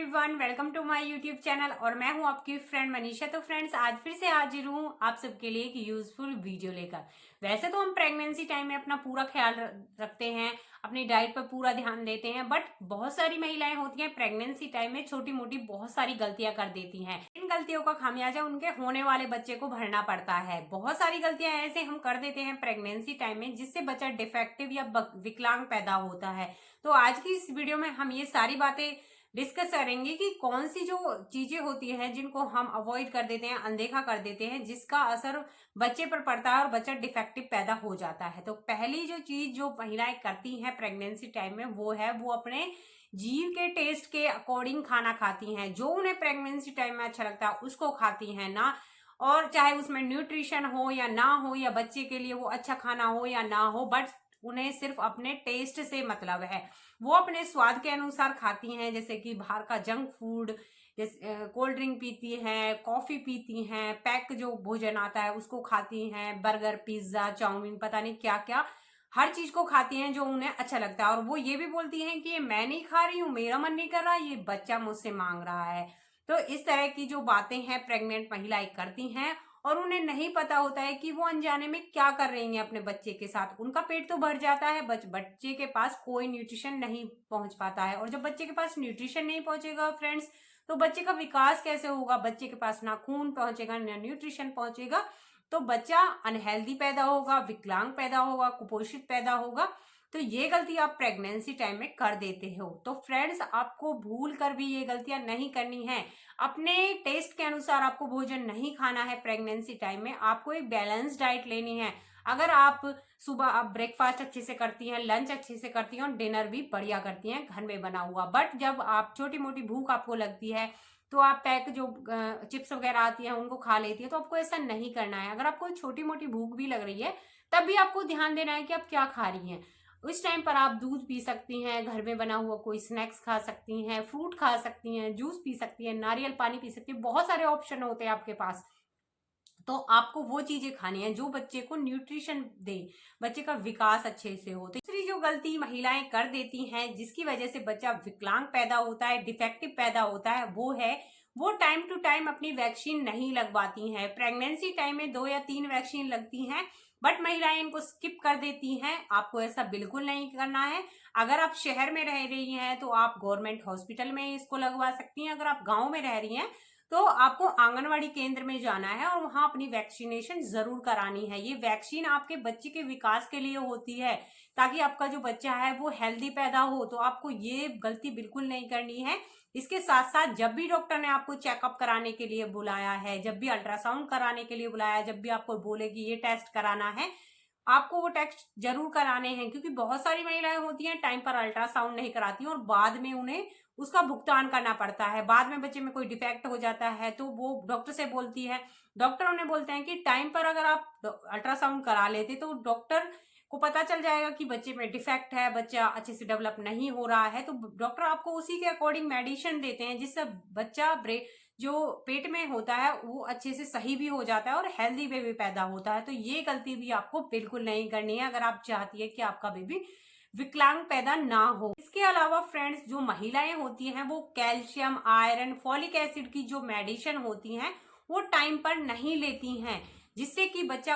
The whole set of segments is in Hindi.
Everyone, welcome to my YouTube channel और मैं हूं आपकी फ्रेंड मनीषा। तो फ्रेंड्स, आज फिर से हाजिर हूं आप सबके लिए एक यूजफुल वीडियो लेकर। वैसे तो हम प्रेगनेंसी टाइम में अपना पूरा ख्याल रखते हैं, अपनी डाइट पर पूरा ध्यान देते हैं, बट बहुत सारी महिलाएं होती हैं प्रेगनेंसी टाइम में छोटी मोटी बहुत सारी गलतियां कर देती हैं। इन गलतियों का खामियाजा उनके होने वाले बच्चे को भरना पड़ता है। बहुत सारी गलतियां ऐसे हम कर देते हैं प्रेगनेंसी टाइम में जिससे बच्चा डिफेक्टिव या विकलांग पैदा होता है। तो आज की इस वीडियो में हम ये सारी बातें डिस्कस करेंगे कि कौन सी जो चीजें होती हैं जिनको हम अवॉइड कर देते हैं, अनदेखा कर देते हैं, जिसका असर बच्चे पर पड़ता है और बच्चा डिफेक्टिव पैदा हो जाता है। तो पहली जो चीज जो महिलाएं करती हैं प्रेगनेंसी टाइम में वो अपने जीव के टेस्ट के अकॉर्डिंग खाना खाती हैं। जो उन्हें प्रेगनेंसी टाइम में अच्छा लगता है उसको खाती हैं ना, और चाहे उसमें न्यूट्रिशन हो या ना हो, या बच्चे के लिए वो अच्छा खाना हो या ना हो, बट उन्हें सिर्फ अपने टेस्ट से मतलब है। वो अपने स्वाद के अनुसार खाती हैं, जैसे कि बाहर का जंक फूड, जैसे कोल्ड ड्रिंक पीती हैं, कॉफी पीती हैं, पैक जो भोजन आता है उसको खाती हैं, बर्गर, पिज्जा, चाउमीन, पता नहीं क्या क्या, हर चीज को खाती हैं जो उन्हें अच्छा लगता है। और वो ये भी बोलती हैं कि ये मैं नहीं खा रही हूँ, मेरा मन नहीं कर रहा, ये बच्चा मुझसे मांग रहा है। तो इस तरह की जो बातें हैं प्रेग्नेंट महिलाएं करती हैं और उन्हें नहीं पता होता है कि वो अनजाने में क्या कर रही हैं अपने बच्चे के साथ। उनका पेट तो भर जाता है, बच्चे के पास कोई न्यूट्रिशन नहीं पहुंच पाता है। और जब बच्चे के पास न्यूट्रिशन नहीं पहुंचेगा फ्रेंड्स, तो बच्चे का विकास कैसे होगा? बच्चे के पास ना खून पहुंचेगा ना न्यूट्रिशन पहुंचेगा, तो बच्चा अनहेल्दी पैदा होगा, विकलांग पैदा होगा, कुपोषित पैदा होगा। तो ये गलती आप प्रेगनेंसी टाइम में कर देते हो। तो फ्रेंड्स, आपको भूल कर भी ये गलतियां नहीं करनी है। अपने टेस्ट के अनुसार आपको भोजन नहीं खाना है प्रेगनेंसी टाइम में। आपको एक बैलेंस डाइट लेनी है। अगर आप सुबह आप ब्रेकफास्ट अच्छे से करती हैं, लंच अच्छे से करती हैं और डिनर भी बढ़िया करती हैं घर में बना हुआ, बट जब आप छोटी मोटी भूख आपको लगती है तो आप पैक जो चिप्स वगैरह आती हैं उनको खा लेती है, तो आपको ऐसा नहीं करना है। अगर आपको छोटी मोटी भूख भी लग रही है तब भी आपको ध्यान देना है कि आप क्या खा रही हैं। उस टाइम पर आप दूध पी सकती हैं, घर में बना हुआ कोई स्नैक्स खा सकती हैं, फ्रूट खा सकती हैं, जूस पी सकती हैं, नारियल पानी पी सकती हैं। बहुत सारे ऑप्शन होते हैं आपके पास। तो आपको वो चीजें खानी है जो बच्चे को न्यूट्रिशन दे, बच्चे का विकास अच्छे से हो। दूसरी जो गलती महिलाएं कर देती हैं जिसकी वजह से बच्चा विकलांग पैदा होता है, डिफेक्टिव पैदा होता है, वो टाइम टू टाइम अपनी वैक्सीन नहीं लगवाती हैं। प्रेगनेंसी टाइम में 2 या 3 वैक्सीन लगती हैं, बट महिलाएं इनको स्किप कर देती हैं। आपको ऐसा बिल्कुल नहीं करना है। अगर आप शहर में रह रही हैं तो आप गवर्नमेंट हॉस्पिटल में इसको लगवा सकती हैं। अगर आप गांव में रह रही हैं तो आपको आंगनवाड़ी केंद्र में जाना है और वहां अपनी वैक्सीनेशन जरूर करानी है। ये वैक्सीन आपके बच्चे के विकास के लिए होती है, ताकि आपका जो बच्चा है वो हेल्दी पैदा हो। तो आपको ये गलती बिल्कुल नहीं करनी है। इसके साथ साथ जब भी डॉक्टर ने आपको चेकअप कराने के लिए बुलाया है, जब भी अल्ट्रासाउंड कराने के लिए बुलाया है, जब भी आपको बोले कि ये टेस्ट कराना है, आपको वो टेस्ट जरूर कराने हैं। क्योंकि बहुत सारी महिलाएं होती हैं टाइम पर अल्ट्रासाउंड नहीं कराती और बाद में उन्हें उसका भुगतान करना पड़ता है। बाद में बच्चे में कोई डिफेक्ट हो जाता है तो वो डॉक्टर से बोलती है, डॉक्टर उन्हें बोलते हैं कि टाइम पर अगर आप अल्ट्रासाउंड करा लेते तो डॉक्टर को पता चल जाएगा कि बच्चे में डिफेक्ट है, बच्चा अच्छे से डेवलप नहीं हो रहा है। तो डॉक्टर आपको उसी के अकॉर्डिंग मेडिसिन देते हैं जिससे बच्चा जो पेट में होता है वो अच्छे से सही भी हो जाता है और हेल्दी बेबी पैदा होता है। तो ये गलती भी आपको बिल्कुल नहीं करनी है अगर आप चाहती है कि आपका बेबी विकलांग पैदा ना हो। इसके अलावा फ्रेंड्स, जो महिलाएं होती हैं वो कैल्शियम, आयरन, फॉलिक एसिड की जो मेडिसिन होती हैं वो टाइम पर नहीं लेती हैं, जिससे कि बच्चा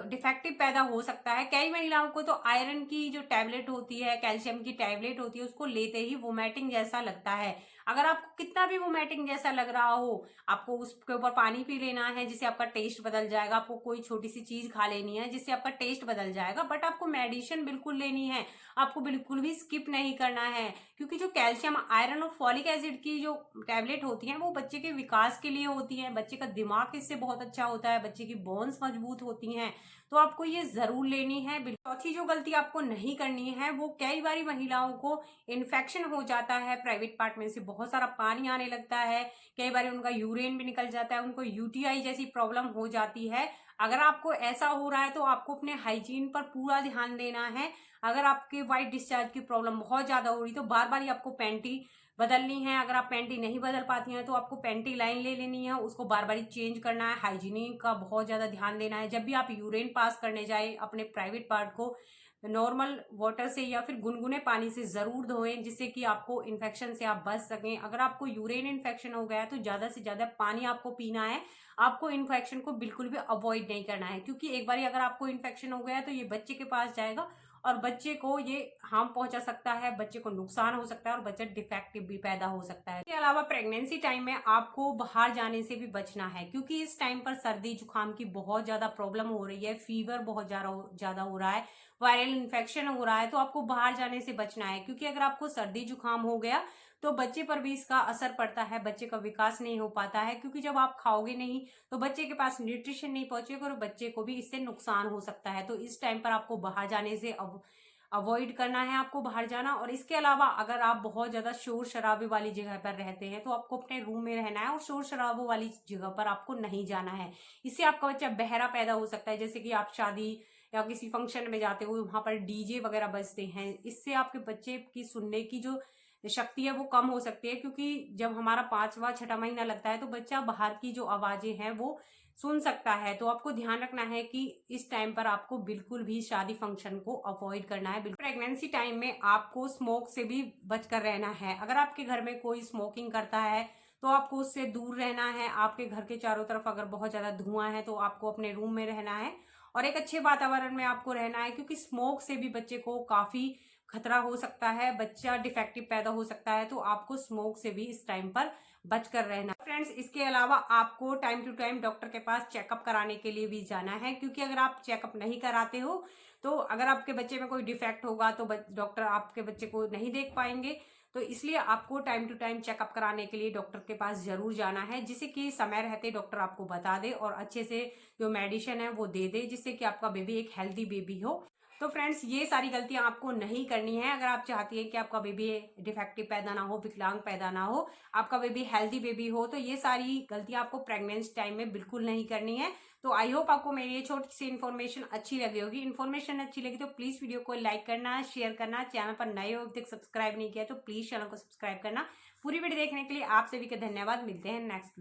डिफेक्टिव पैदा हो सकता है। कई महिलाओं को तो आयरन की जो टैबलेट होती है, कैल्शियम की टैबलेट होती है, उसको लेते ही वोमिटिंग जैसा लगता है। अगर आपको कितना भी वोमिटिंग जैसा लग रहा हो, आपको उसके ऊपर पानी पी लेना है जिससे आपका टेस्ट बदल जाएगा। आपको कोई छोटी सी चीज खा लेनी है जिससे आपका टेस्ट बदल जाएगा, बट आपको मेडिसिन बिल्कुल लेनी है। आपको बिल्कुल भी स्किप नहीं करना है, क्योंकि जो कैल्शियम, आयरन और फॉलिक एसिड की जो टैबलेट होती हैं वो बच्चे के विकास के लिए होती है। बच्चे का दिमाग इससे बहुत अच्छा होता है, बच्चे की बोन्स मजबूत होती हैं, तो आपको ये जरूर लेनी है। चौथी जो गलती आपको नहीं करनी है, वो कई बारी महिलाओं को इन्फेक्शन हो जाता है, प्राइवेट पार्ट में से बहुत सारा पानी आने लगता है, कई बार उनका यूरिन भी निकल जाता है, उनको यूटीआई जैसी प्रॉब्लम हो जाती है। अगर आपको ऐसा हो रहा है तो आपको अपने हाइजीन पर पूरा ध्यान देना है। अगर आपके वाइट डिस्चार्ज की प्रॉब्लम बहुत ज्यादा हो रही तो बार बार ही आपको पैंटी बदलनी है। अगर आप पैंटी नहीं बदल पाती हैं तो आपको पैंटी लाइन ले लेनी है, उसको बार बार चेंज करना है। हाइजीनिक का बहुत ज्यादा ध्यान देना है। जब भी आप यूरिन पास करने जाए अपने प्राइवेट पार्ट को नॉर्मल वाटर से या फिर गुनगुने पानी से ज़रूर धोएं, जिससे कि आपको इन्फेक्शन से आप बच सकें। अगर आपको यूरिन इन्फेक्शन हो गया है तो ज़्यादा से ज़्यादा पानी आपको पीना है। आपको इन्फेक्शन को बिल्कुल भी अवॉइड नहीं करना है, क्योंकि एक बार अगर आपको इन्फेक्शन हो गया है तो ये बच्चे के पास जाएगा और बच्चे को ये हार्म पहुंचा सकता है, बच्चे को नुकसान हो सकता है और बच्चा डिफेक्टिव भी पैदा हो सकता है। इसके अलावा प्रेगनेंसी टाइम में आपको बाहर जाने से भी बचना है, क्योंकि इस टाइम पर सर्दी जुकाम की बहुत ज्यादा प्रॉब्लम हो रही है, फीवर बहुत ज्यादा हो रहा है, वायरल इन्फेक्शन हो रहा है। तो आपको बाहर जाने से बचना है, क्योंकि अगर आपको सर्दी जुकाम हो गया तो बच्चे पर भी इसका असर पड़ता है, बच्चे का विकास नहीं हो पाता है, क्योंकि जब आप खाओगे नहीं तो बच्चे के पास न्यूट्रिशन नहीं पहुंचेगा और बच्चे को भी इससे नुकसान हो सकता है। तो इस टाइम पर आपको बाहर जाने से अवॉइड करना है, आपको बाहर जाना। और इसके अलावा अगर आप बहुत ज्यादा शोर शराबे वाली जगह पर रहते हैं तो आपको अपने रूम में रहना है और शोर शराबों वाली जगह पर आपको नहीं जाना है। इससे आपका बच्चा बहरा पैदा हो सकता है, जैसे कि आप शादी या किसी फंक्शन में जाते हो, वहां पर डीजे वगैरह बजते हैं, इससे आपके बच्चे की सुनने की जो शक्ति है वो कम हो सकती है, क्योंकि जब हमारा 5वां 6वां महीना लगता है तो बच्चा बाहर की जो आवाजें हैं वो सुन सकता है। तो आपको ध्यान रखना है कि इस टाइम पर आपको बिल्कुल भी शादी फंक्शन को अवॉइड करना है। बिल्कुल प्रेगनेंसी टाइम में आपको स्मोक से भी बचकर रहना है। अगर आपके घर में कोई स्मोकिंग करता है तो आपको उससे दूर रहना है। आपके घर के चारों तरफ अगर बहुत ज्यादा धुआं है तो आपको अपने रूम में रहना है और एक अच्छे वातावरण में आपको रहना है, क्योंकि स्मोक से भी बच्चे को काफी खतरा हो सकता है, बच्चा डिफेक्टिव पैदा हो सकता है। तो आपको स्मोक से भी इस टाइम पर बचकर रहना। फ्रेंड्स, इसके अलावा आपको टाइम टू टाइम डॉक्टर के पास चेकअप कराने के लिए भी जाना है, क्योंकि अगर आप चेकअप नहीं कराते हो तो अगर आपके बच्चे में कोई डिफेक्ट होगा तो डॉक्टर आपके बच्चे को नहीं देख पाएंगे। तो इसलिए आपको टाइम टू टाइम चेकअप कराने के लिए डॉक्टर के पास जरूर जाना है, जिससे कि समय रहते डॉक्टर आपको बता दे और अच्छे से जो मेडिसिन है वो दे दे, जिससे कि आपका बेबी एक हेल्दी बेबी हो। तो फ्रेंड्स, ये सारी गलतियां आपको नहीं करनी है। अगर आप चाहती हैं कि आपका बेबी डिफेक्टिव पैदा ना हो, विकलांग पैदा ना हो, आपका बेबी हेल्दी बेबी हो, तो ये सारी गलतियां आपको प्रेगनेंसी टाइम में बिल्कुल नहीं करनी है। तो आई होप आपको मेरी ये छोटी सी इन्फॉर्मेशन अच्छी लगी होगी। इन्फॉर्मेशन अच्छी लगी तो प्लीज वीडियो को लाइक करना, शेयर करना, चैनल पर नए हो अभी तक सब्सक्राइब नहीं किया तो प्लीज चैनल को सब्सक्राइब करना। पूरी वीडियो देखने के लिए आप सभी का धन्यवाद। मिलते हैं नेक्स्ट वीडियो।